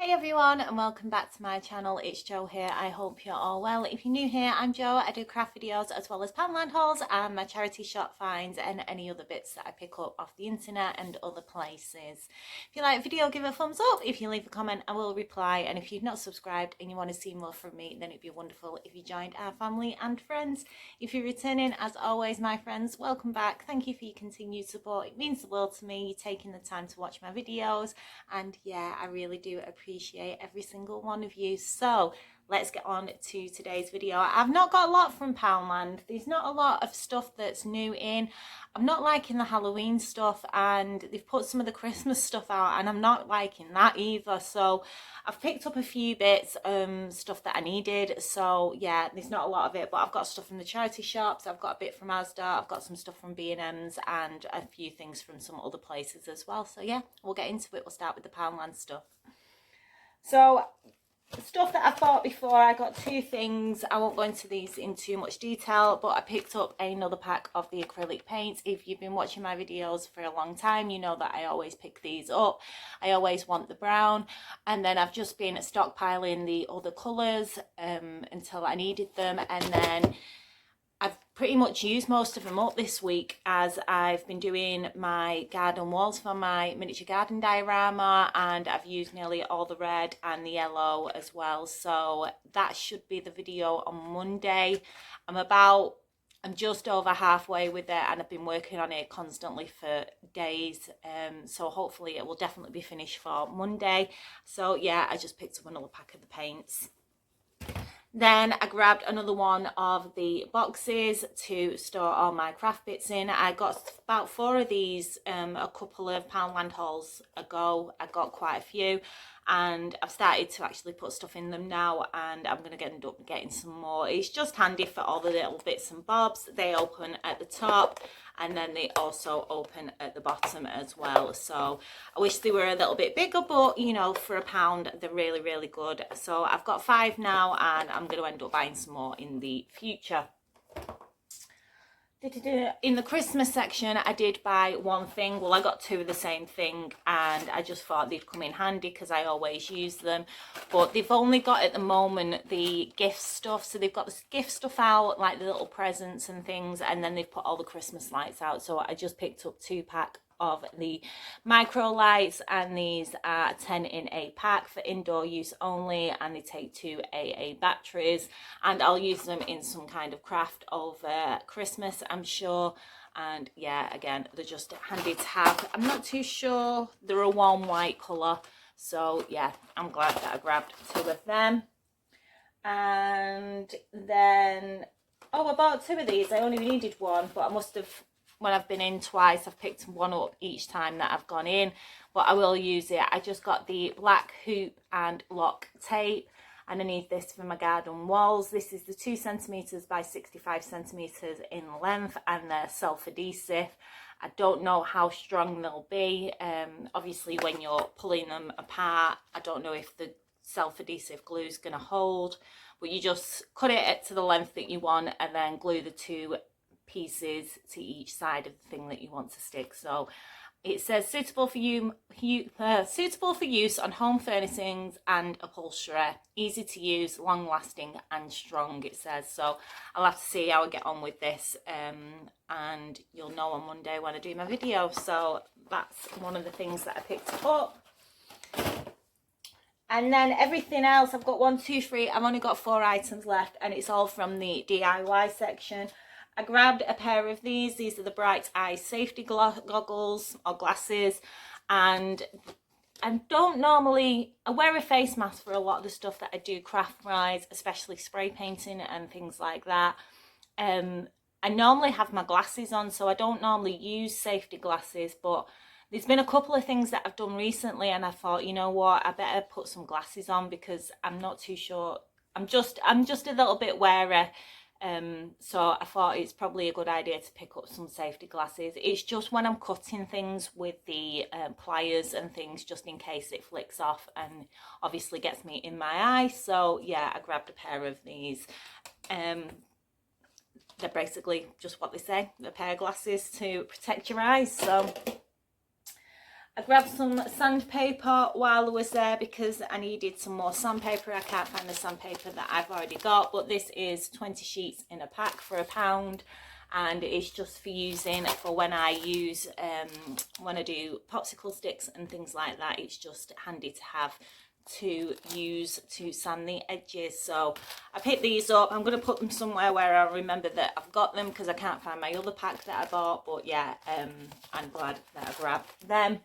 Hey everyone, and welcome back to my channel. It's Jo here. I hope you're all well. If you're new here, I'm Jo. I do craft videos as well as Poundland hauls and my charity shop finds and any other bits that I pick up off the internet and other places. If you like the video, give it a thumbs up. If you leave a comment, I will reply. And if you've not subscribed and you want to see more from me, then it'd be wonderful if you joined our family and friends. If you're returning, as always, my friends, welcome back. Thank you for your continued support. It means the world to me, you taking the time to watch my videos. And yeah, I really do appreciate every single one of you. So let's get on to today's video. I've not got a lot from Poundland. There's not a lot of stuff that's new in. I'm not liking the Halloween stuff, and they've put some of the Christmas stuff out and I'm not liking that either. So I've picked up a few bits, stuff that I needed. So yeah, there's not a lot of it, but I've got stuff from the charity shops. I've got a bit from Asda. I've got some stuff from b&ms and a few things from some other places as well. So yeah, we'll get into it. We'll start with the Poundland stuff. So stuff that I've bought before, I got two things. I won't go into these in too much detail, but I picked up another pack of the acrylic paints. If you've been watching my videos for a long time, you know that I always pick these up. I always want the brown, and then I've just been stockpiling the other colours until I needed them, and then I've pretty much used most of them up this week as I've been doing my garden walls for my miniature garden diorama, and I've used nearly all the red and the yellow as well. So that should be the video on Monday. I'm just over halfway with it, and I've been working on it constantly for days. So hopefully it will definitely be finished for Monday. So yeah, I just picked up another pack of the paints. Then I grabbed another one of the boxes to store all my craft bits in. I got about 4 of these a couple of Poundland hauls ago. I got quite a few, and I've started to actually put stuff in them now, and I'm going to end up getting some more. It's just handy for all the little bits and bobs. They open at the top, and then they also open at the bottom as well. So I wish they were a little bit bigger, but you know, for £1 they're really, really good. So I've got 5 now, and I'm going to end up buying some more in the future. In the Christmas section, I did buy one thing. Well, I got 2 of the same thing, and I just thought they'd come in handy because I always use them. But they've only got at the moment the gift stuff. So they've got the gift stuff out, like the little presents and things, and then they've put all the Christmas lights out. So I just picked up 2-pack of the micro lights, and these are 10 in a pack for indoor use only, and they take 2 AA batteries, and I'll use them in some kind of craft over Christmas, I'm sure. And yeah, again, they're just handy to have. I'm not too sure, they're a warm white colour, so yeah, I'm glad that I grabbed 2 of them. And then I bought 2 of these. I only needed 1, but I must have, when I've been in twice, I've picked 1 up each time that I've gone in, but I will use it. I just got the black hoop and lock tape, and I need this for my garden walls. This is the 2 centimeters by 65 centimeters in length, and they're self-adhesive. I don't know how strong they'll be. Obviously when you're pulling them apart, I don't know if the self-adhesive glue is going to hold, but you just cut it to the length that you want, and then glue the 2 pieces to each side of the thing that you want to stick. So it says suitable for use on home furnishings and upholstery, easy to use, long lasting and strong, it says. So I'll have to see how I get on with this, and you'll know on Monday when I do my video. So that's one of the things that I picked up. And then everything else, I've got 1, 2, 3, I've only got 4 items left, and it's all from the DIY section. I grabbed a pair of these. These are the Bright Eye safety goggles or glasses, and I don't normally, I wear a face mask for a lot of the stuff that I do craft-wise, especially spray painting and things like that. I normally have my glasses on, so I don't normally use safety glasses, but there's been a couple of things that I've done recently, and I thought, you know what, I better put some glasses on because I'm not too sure. I'm just a little bit wary. So I thought it's probably a good idea to pick up some safety glasses. It's just when I'm cutting things with the pliers and things, just in case it flicks off and obviously gets me in my eye. So yeah, I grabbed a pair of these. They're basically just what they say, a pair of glasses to protect your eyes. So I grabbed some sandpaper while I was there because I needed some more sandpaper. I can't find the sandpaper that I've already got, but this is 20 sheets in a pack for £1, and it's just for using for when I use when I do popsicle sticks and things like that. It's just handy to have to use to sand the edges. So I picked these up. I'm going to put them somewhere where I remember that I've got them because I can't find my other pack that I bought, but yeah, I'm glad that I grabbed them.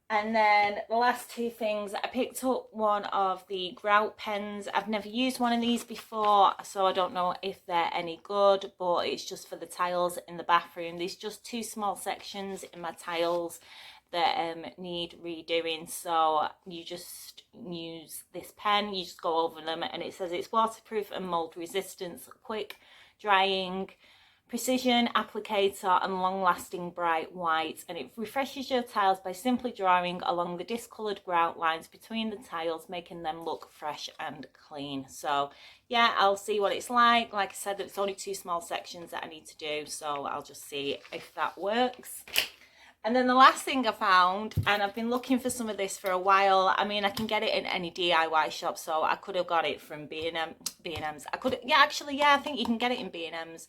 And then the last two things, I picked up one of the grout pens. I've never used one of these before, so I don't know if they're any good, but it's just for the tiles in the bathroom. There's just two small sections in my tiles that need redoing, so you just use this pen, you just go over them, and it says it's waterproof and mold resistant, quick drying, precision applicator, and long-lasting bright white, and it refreshes your tiles by simply drawing along the discoloured grout lines between the tiles, making them look fresh and clean. So yeah, I'll see what it's like. Like I said, it's only two small sections that I need to do, so I'll just see if that works. And then the last thing I found, and I've been looking for some of this for a while. I mean, I can get it in any DIY shop, so I could have got it from b&ms. I could, yeah, actually, yeah, I think you can get it in b&ms.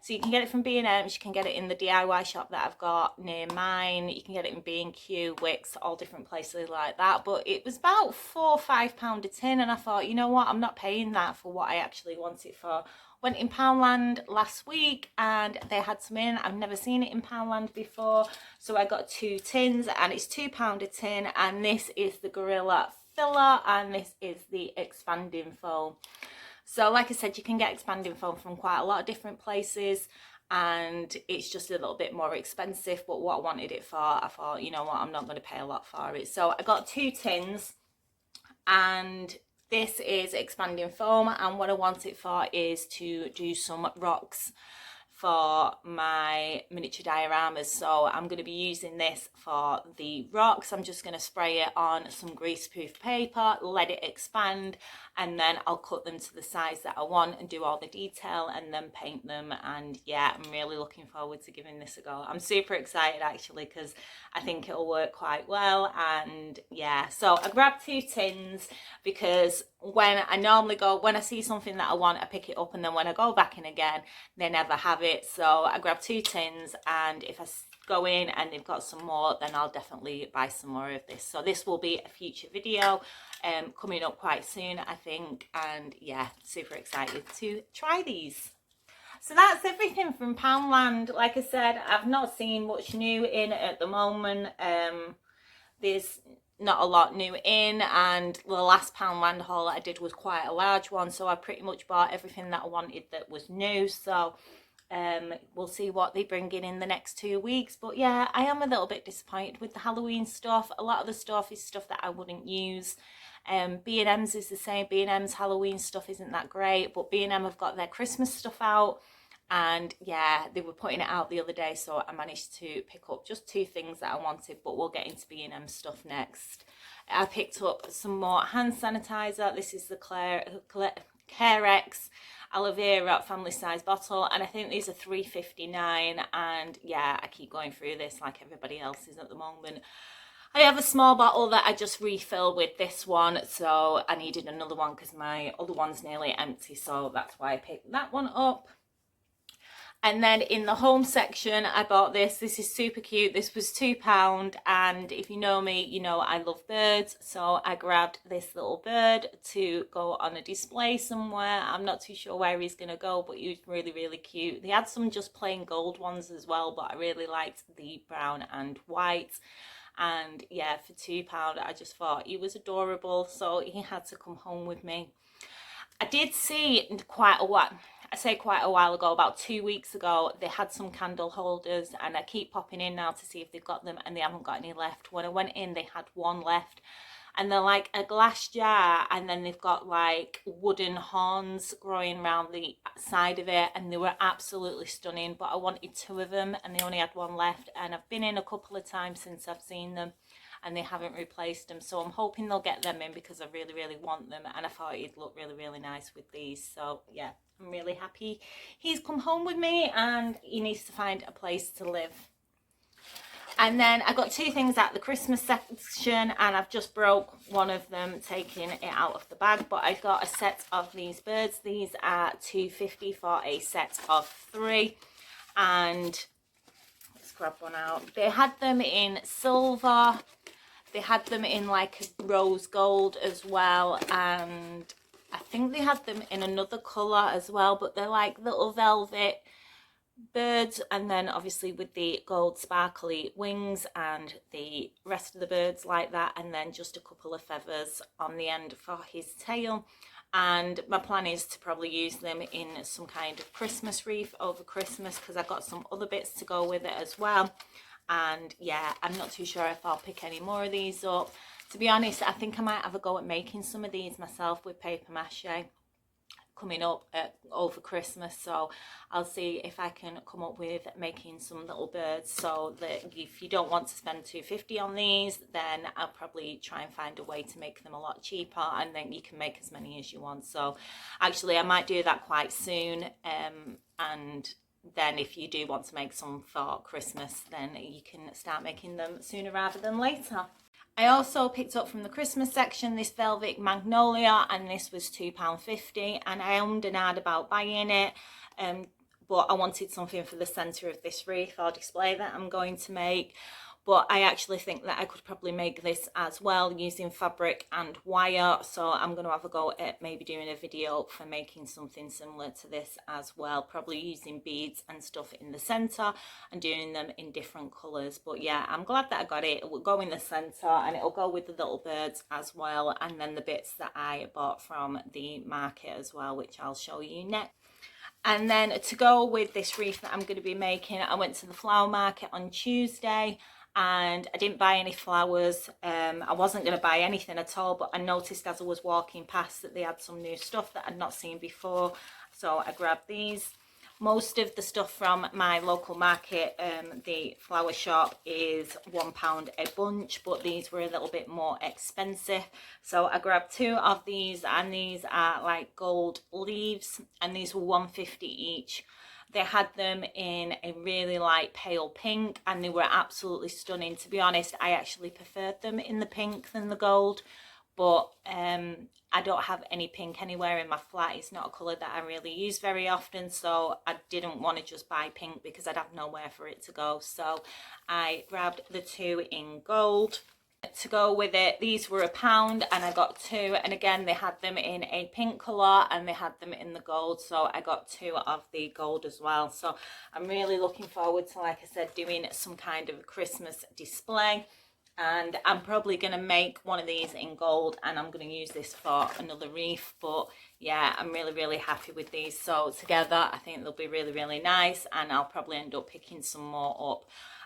So you can get it from b&ms, you can get it in the DIY shop that I've got near mine, you can get it in B&Q, Wix, all different places like that. But it was about £4 or £5 a tin, and I thought, you know what, I'm not paying that for what I actually want it for. Went in Poundland last week and they had some in. I've never seen it in Poundland before, so I got 2 tins, and it's £2 a tin, and this is the Gorilla Filler and this is the expanding foam. So like I said, you can get expanding foam from quite a lot of different places, and it's just a little bit more expensive, but what I wanted it for, I thought, you know what, I'm not going to pay a lot for it. So I got 2 tins, and this is expanding foam, and what I want it for is to do some rocks for my miniature dioramas. So I'm going to be using this for the rocks. I'm just going to spray it on some greaseproof paper, let it expand, and then I'll cut them to the size that I want and do all the detail and then paint them. And yeah, I'm really looking forward to giving this a go. I'm super excited actually because I think it'll work quite well. And yeah, so I grabbed 2 tins because when I see something that I want, I pick it up, and then when I go back in again, they never have it. So I grabbed 2 tins, and if I go in and they've got some more, then I'll definitely buy some more of this. So this will be a future video coming up quite soon, I think. And yeah, super excited to try these. So that's everything from Poundland. Like I said, I've not seen much new in at the moment. There's not a lot new in, and the last Poundland haul I did was quite a large one, so I pretty much bought everything that I wanted that was new. So we'll see what they bring in the next 2 weeks. But yeah, I am a little bit disappointed with the Halloween stuff. A lot of the stuff is stuff that I wouldn't use. B&ms is the same. B&ms Halloween stuff isn't that great, but B&M have got their Christmas stuff out, and yeah, they were putting it out the other day, so I managed to pick up just 2 things that I wanted, but we'll get into B&M stuff next. I picked up some more hand sanitizer. This is the Carex aloe vera family size bottle, and I think these are $3.59, and yeah, I keep going through this like everybody else is at the moment. I have a small bottle that I just refill with this one, so I needed another one because my other one's nearly empty, so that's why I picked that one up. And then in the home section, I bought this. This is super cute. This was £2, and if you know me, you know I love birds. So I grabbed this little bird to go on a display somewhere. I'm not too sure where he's going to go, but he was really, really cute. They had some just plain gold ones as well, but I really liked the brown and white. And yeah, for £2, I just thought he was adorable, so he had to come home with me. I did see quite a while ago, about 2 weeks ago, they had some candle holders, and I keep popping in now to see if they've got them, and they haven't got any left. When I went in, they had one left, and they're like a glass jar, and then they've got like wooden horns growing around the side of it, and they were absolutely stunning. But I wanted 2 of them, and they only had one left, and I've been in a couple of times since I've seen them, and they haven't replaced them, so I'm hoping they'll get them in because I really, really want them, and I thought it'd look really, really nice with these. So yeah, I'm really happy he's come home with me, and he needs to find a place to live. And then I got two things at the Christmas section, and I've just broke one of them, taking it out of the bag. But I got a set of these birds. These are £2.50 for a set of 3. And let's grab one out. They had them in silver. They had them in like a rose gold as well. And I think they had them in another colour as well. But they're like little velvet birds, and then obviously with the gold sparkly wings and the rest of the birds like that, and then just a couple of feathers on the end for his tail. And my plan is to probably use them in some kind of Christmas wreath over Christmas, because I've got some other bits to go with it as well. And yeah, I'm not too sure if I'll pick any more of these up. To be honest, I think I might have a go at making some of these myself with paper mache coming up over Christmas. So I'll see if I can come up with making some little birds, so that if you don't want to spend £2.50 on these, then I'll probably try and find a way to make them a lot cheaper, and then you can make as many as you want. So actually I might do that quite soon, and then if you do want to make some for Christmas, then you can start making them sooner rather than later. I also picked up from the Christmas section this velvet magnolia, and this was £2.50, and I owned an ad about buying it, but I wanted something for the centre of this wreath or display that I'm going to make. But I actually think that I could probably make this as well using fabric and wire. So I'm going to have a go at maybe doing a video for making something similar to this as well. Probably using beads and stuff in the centre and doing them in different colours. But yeah, I'm glad that I got it. It will go in the centre, and it'll go with the little birds as well. And then the bits that I bought from the market as well, which I'll show you next. And then to go with this wreath that I'm going to be making, I went to the flower market on Tuesday, and I didn't buy any flowers. I wasn't going to buy anything at all, but I noticed as I was walking past that they had some new stuff that I'd not seen before, so I grabbed these. Most of the stuff from my local market, the flower shop, is £1 a bunch, but these were a little bit more expensive, so I grabbed 2 of these, and these are like gold leaves, and these were £1.50 each. They had them in a really light pale pink, and they were absolutely stunning. To be honest, I actually preferred them in the pink than the gold, but I don't have any pink anywhere in my flat. It's not a colour that I really use very often, so I didn't want to just buy pink because I'd have nowhere for it to go. So I grabbed the 2 in gold to go with it. These were £1, and I got 2, and again they had them in a pink colour and they had them in the gold, so I got 2 of the gold as well. So I'm really looking forward to, like I said, doing some kind of a Christmas display, and I'm probably going to make one of these in gold, and I'm going to use this for another wreath. But yeah, I'm really happy with these. So together I think they'll be really nice, and I'll probably end up picking some more up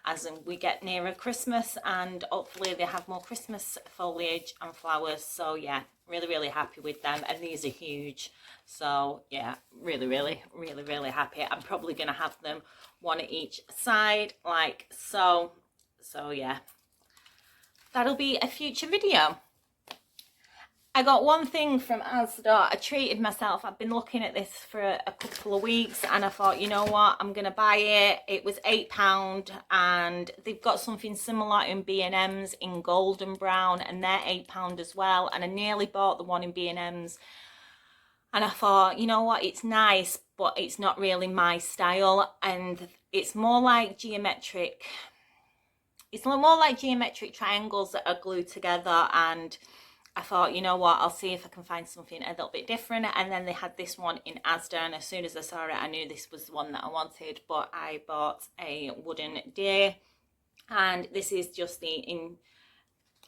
as we get nearer Christmas, and hopefully they have more Christmas foliage and flowers. So yeah, really happy with them, and these are huge. So yeah, really happy. I'm probably going to have them one at each side like so. So yeah, that'll be a future video. I got one thing from Asda. I treated myself. I've been looking at this for a couple of weeks, and I thought, you know what, I'm going to buy it. It was £8, and they've got something similar in b&ms in golden brown, and they're £8 as well. And I nearly bought the one in b&ms, and I thought, you know what, it's nice, but it's not really my style, and it's more like geometric. It's more like geometric triangles that are glued together, and I thought, you know what, I'll see if I can find something a little bit different. And then they had this one in Asda, and as soon as I saw it, I knew this was the one that I wanted. But I bought a wooden deer, and this is just the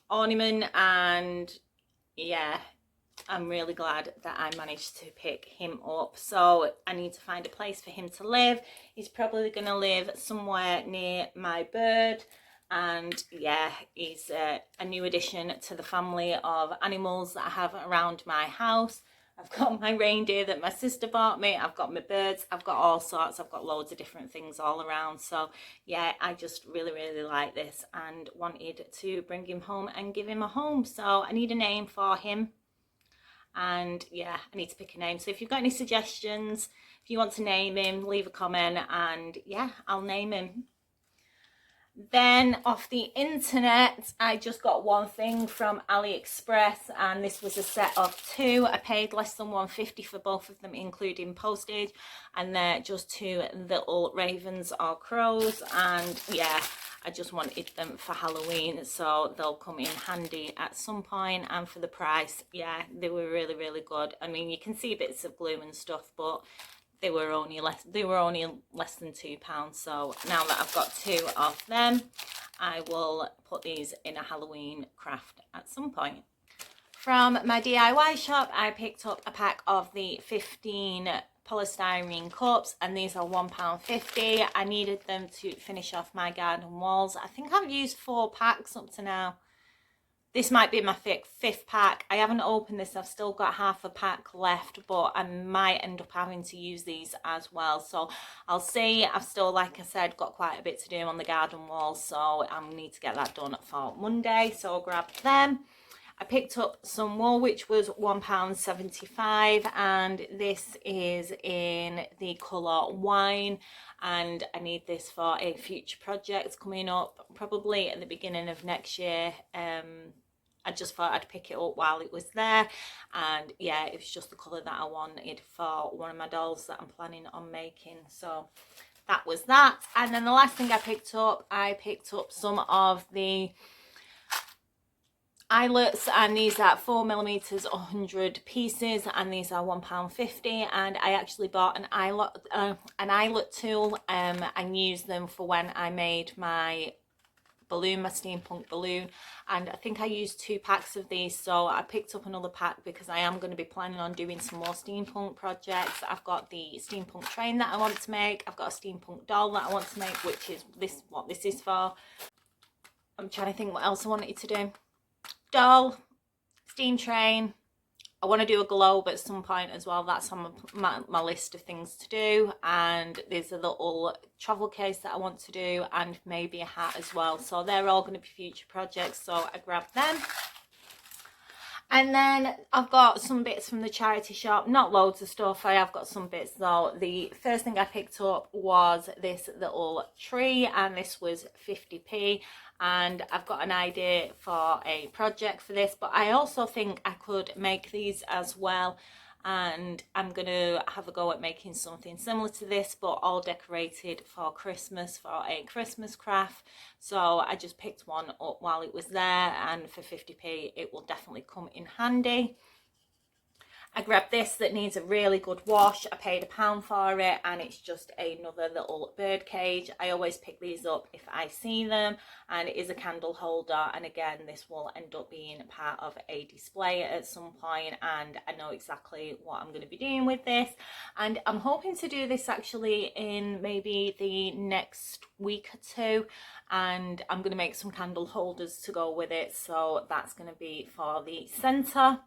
ornament, and yeah, I'm really glad that I managed to pick him up. So I need to find a place for him to live. He's probably going to live somewhere near my bird. And yeah, he's a new addition to the family of animals that I have around my house. I've got my reindeer that my sister bought me. I've got my birds. I've got all sorts. I've got loads of different things all around. So yeah, I just really like this and wanted to bring him home and give him a home. So I need a name for him. And yeah, I need to pick a name. So if you've got any suggestions, if you want to name him, leave a comment, and yeah, I'll name him. Then off the internet, I just got one thing from AliExpress, and this was a set of 2. I paid less than £1.50 for both of them, including postage, and they're just 2 little ravens or crows, and yeah, I just wanted them for Halloween, so they'll come in handy at some point. And for the price, yeah, they were really, really good. I mean, you can see bits of glue and stuff, but they were only less than £2. So now that I've got 2 of them, I will put these in a Halloween craft at some point. From my DIY shop, I picked up a pack of the 15 polystyrene cups, and these are £1.50. I needed them to finish off my garden walls. I think I've used 4 packs up to now. This might be my 5th pack. I haven't opened this. I've still got half a pack left, but I might end up having to use these as well. So I'll see. I've still, like I said, got quite a bit to do on the garden wall, so I need to get that done for Monday. So I'll grab them. I picked up some wool, which was £1.75, and this is in the colour wine, and I need this for a future project coming up, probably at the beginning of next year. I just thought I'd pick it up while it was there, and yeah, it was just the colour that I wanted for one of my dolls that I'm planning on making. So that was that. And then the last thing I picked up some of the eyelets, and these are 4mm 100 pieces, and these are £1.50. And I actually bought an eyelet tool and used them for when I made my balloon, my steampunk balloon, and I think I used 2 packs of these, so I picked up another pack because I am going to be planning on doing some more steampunk projects. I've got the steampunk train that I want to make, I've got a steampunk doll that I want to make, which is what this is for. I'm trying to think what else I wanted to do. Doll, steam train, I want to do a globe at some point as well. That's on my list of things to do. And there's a little travel case that I want to do, and maybe a hat as well. So they're all going to be future projects, so I grabbed them. And then I've got some bits from the charity shop, not loads of stuff. I have got some bits though. The first thing I picked up was this little tree, and this was 50p. And I've got an idea for a project for this, but I also think I could make these as well, and I'm gonna have a go at making something similar to this, but all decorated for Christmas, for a Christmas craft. So I just picked one up while it was there, and for 50p it will definitely come in handy. I grabbed this that needs a really good wash. I paid £1 for it, and it's just another little bird cage. I always pick these up if I see them, and it is a candle holder, and again this will end up being part of a display at some point, and I know exactly what I'm going to be doing with this, and I'm hoping to do this actually in maybe the next week or 2, and I'm going to make some candle holders to go with it, so that's going to be for the centre.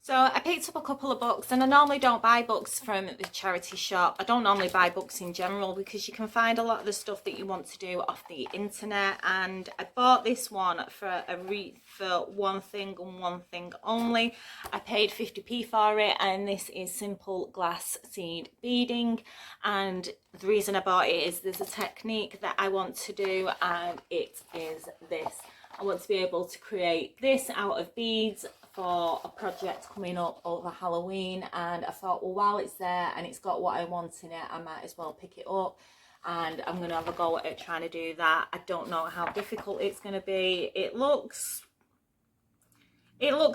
So I picked up a couple of books, and I normally don't buy books from the charity shop. I don't normally buy books in general because you can find a lot of the stuff that you want to do off the internet, and I bought this one for one thing and one thing only. I paid 50p for it, and this is simple glass seed beading, and the reason I bought it is there's a technique that I want to do, and it is this. I want to be able to create this out of beads for a project coming up over Halloween, and I thought, well, while it's there and it's got what I want in it, I might as well pick it up, and I'm going to have a go at it trying to do that. I don't know how difficult it's going to be. It looks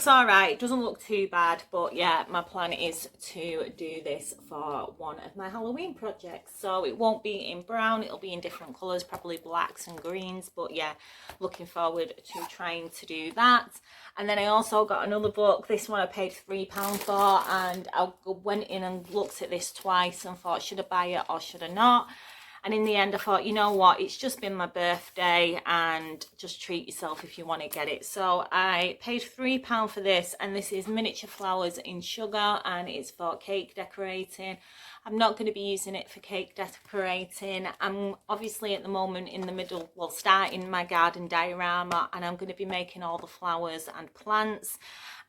all right. It doesn't look too bad, but yeah, my plan is to do this for one of my Halloween projects. So it won't be in brown, it'll be in different colours, probably blacks and greens, but yeah, looking forward to trying to do that. And then I also got another book. This one I paid £3 for, and I went in and looked at this twice and thought, should I buy it or should I not? And in the end I thought, you know what, it's just been my birthday, and just treat yourself if you want to get it. So I paid £3 for this, and this is Miniature Flowers in Sugar, and it's for cake decorating. I'm not going to be using it for cake decorating. I'm obviously at the moment in the middle, well, starting my garden diorama, and I'm going to be making all the flowers and plants,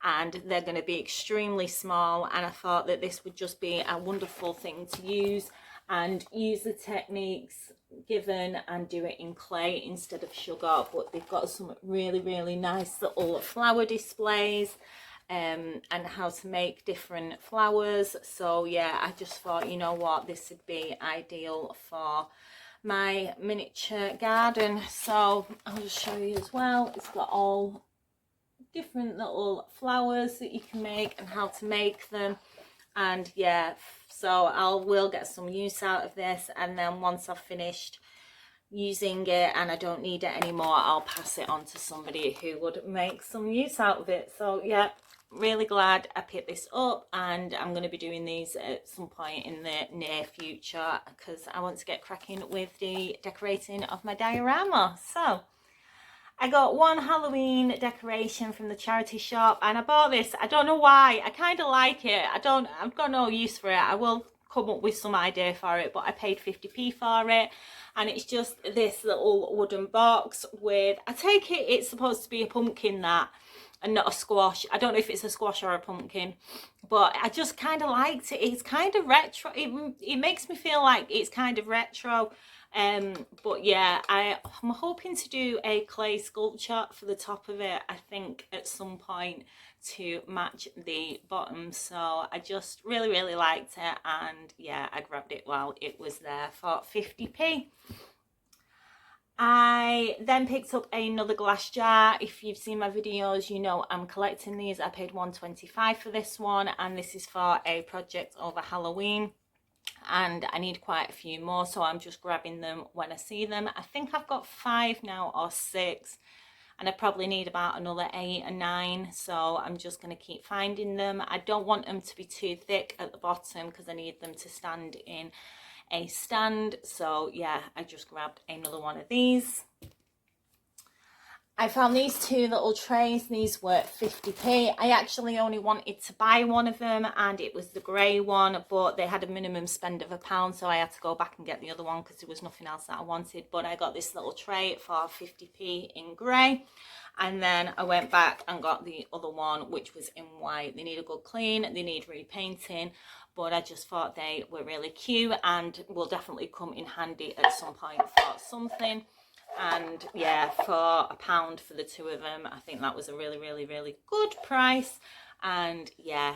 and they're going to be extremely small, and I thought that this would just be a wonderful thing to use and use the techniques given and do it in clay instead of sugar, but they've got some really nice little flower displays and how to make different flowers. So yeah, I just thought, you know what, this would be ideal for my miniature garden. So I'll just show you as well. It's got all different little flowers that you can make and how to make them. And yeah, so will get some use out of this, and then once I've finished using it and I don't need it anymore, I'll pass it on to somebody who would make some use out of it. So yeah, really glad I picked this up, and I'm going to be doing these at some point in the near future because I want to get cracking with the decorating of my diorama. So I got one Halloween decoration from the charity shop, and I bought this. I don't know why. I kind of like it. I've got no use for it. I will come up with some idea for it, but I paid 50p for it, and it's just this little wooden box with, I take it it's supposed to be a pumpkin, that, and not a squash. I don't know if it's a squash or a pumpkin, but I just kind of liked it. It's kind of retro. It makes me feel like it's kind of retro. But yeah, I'm hoping to do a clay sculpture for the top of it, I think, at some point to match the bottom. So I just really liked it, and yeah, I grabbed it while it was there for 50p. I then picked up another glass jar. If you've seen my videos, you know I'm collecting these. I paid £1.25 for this one, and this is for a project over Halloween, and I need quite a few more, so I'm just grabbing them when I see them. I think I've got 5 now or 6, and I probably need about another 8 or 9, so I'm just going to keep finding them. I don't want them to be too thick at the bottom because I need them to stand in a stand. So yeah, I just grabbed another one of these. I found these 2 little trays. These were 50p. I actually only wanted to buy one of them, and it was the grey one, but they had a minimum spend of £1, so I had to go back and get the other one because there was nothing else that I wanted. But I got this little tray for 50p in grey, and then I went back and got the other one, which was in white. They need a good clean, they need repainting, but I just thought they were really cute and will definitely come in handy at some point for something. And yeah, for £1 for the 2 of them, I think that was a really good price. And yeah,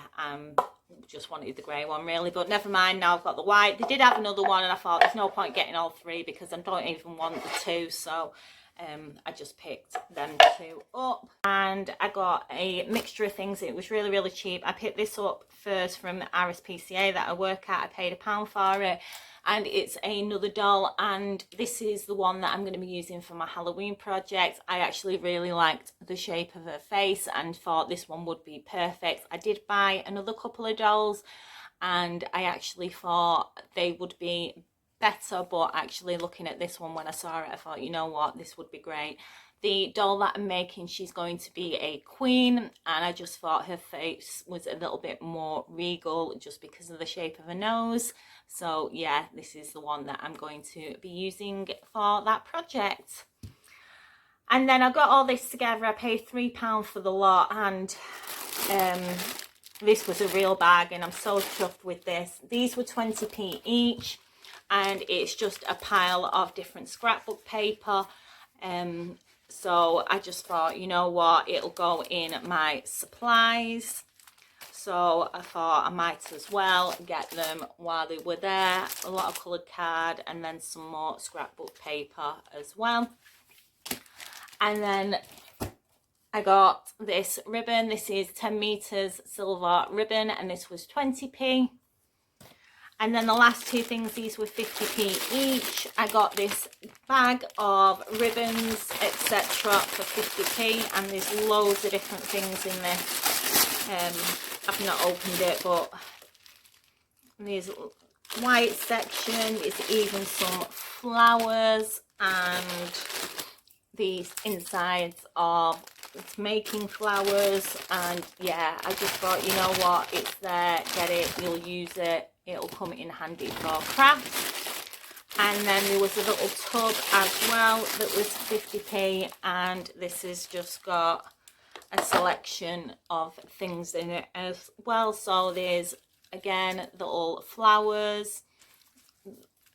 just wanted the grey one really, but never mind, now I've got the white. They did have another one, and I thought there's no point getting all 3 because I don't even want the 2, so I just picked them 2 up. And I got a mixture of things. It was really cheap. I picked this up first from the RSPCA that I work at. I paid £1 for it, and it's another doll, and this is the one that I'm going to be using for my Halloween project. I actually really liked the shape of her face and thought this one would be perfect. I did buy another couple of dolls, and I actually thought they would be better, but actually looking at this one when I saw it, I thought, you know what, this would be great. The doll that I'm making, she's going to be a queen, and I just thought her face was a little bit more regal just because of the shape of her nose. So yeah, this is the one that I'm going to be using for that project. And then I got all this together. I paid £3 for the lot, and this was a real bargain. I'm so chuffed with this. These were 20p each, and it's just a pile of different scrapbook paper. So I just thought, you know what, it'll go in my supplies. So I thought I might as well get them while they were there. A lot of coloured card, and then some more scrapbook paper as well. And then I got this ribbon. This is 10 meters silver ribbon, and this was 20p. And then the last 2 things, these were 50p each. I got this bag of ribbons, etc. for 50p, and there's loads of different things in this. I've not opened it, but there's white section, there's even some flowers, and these insides of it's making flowers. And yeah, I just thought, you know what, it's there, get it, you'll use it, it'll come in handy for crafts. And then there was a little tub as well that was 50p, and this has just got a selection of things in it as well. So there's again little flowers,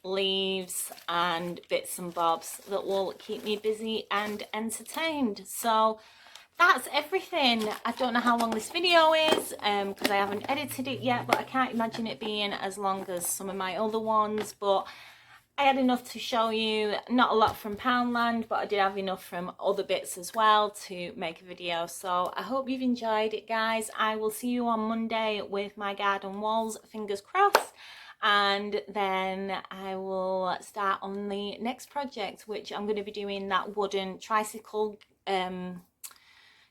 leaves and bits and bobs that will keep me busy and entertained. So that's everything. I don't know how long this video is because I haven't edited it yet, but I can't imagine it being as long as some of my other ones. But I had enough to show you, not a lot from Poundland, but I did have enough from other bits as well to make a video. So I hope you've enjoyed it, guys. I will see you on Monday with my garden walls, fingers crossed. And then I will start on the next project, which I'm going to be doing that wooden tricycle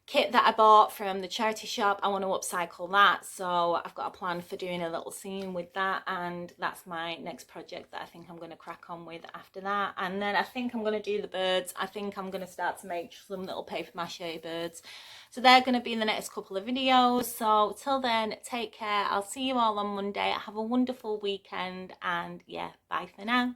kit that I bought from the charity shop. I want to upcycle that, so I've got a plan for doing a little scene with that, and that's my next project that I think I'm going to crack on with after that. And then I think I'm going to do the birds. I think I'm going to start to make some little paper mache birds, so they're going to be in the next couple of videos. So till then, take care. I'll see you all on Monday. Have a wonderful weekend, and yeah, bye for now.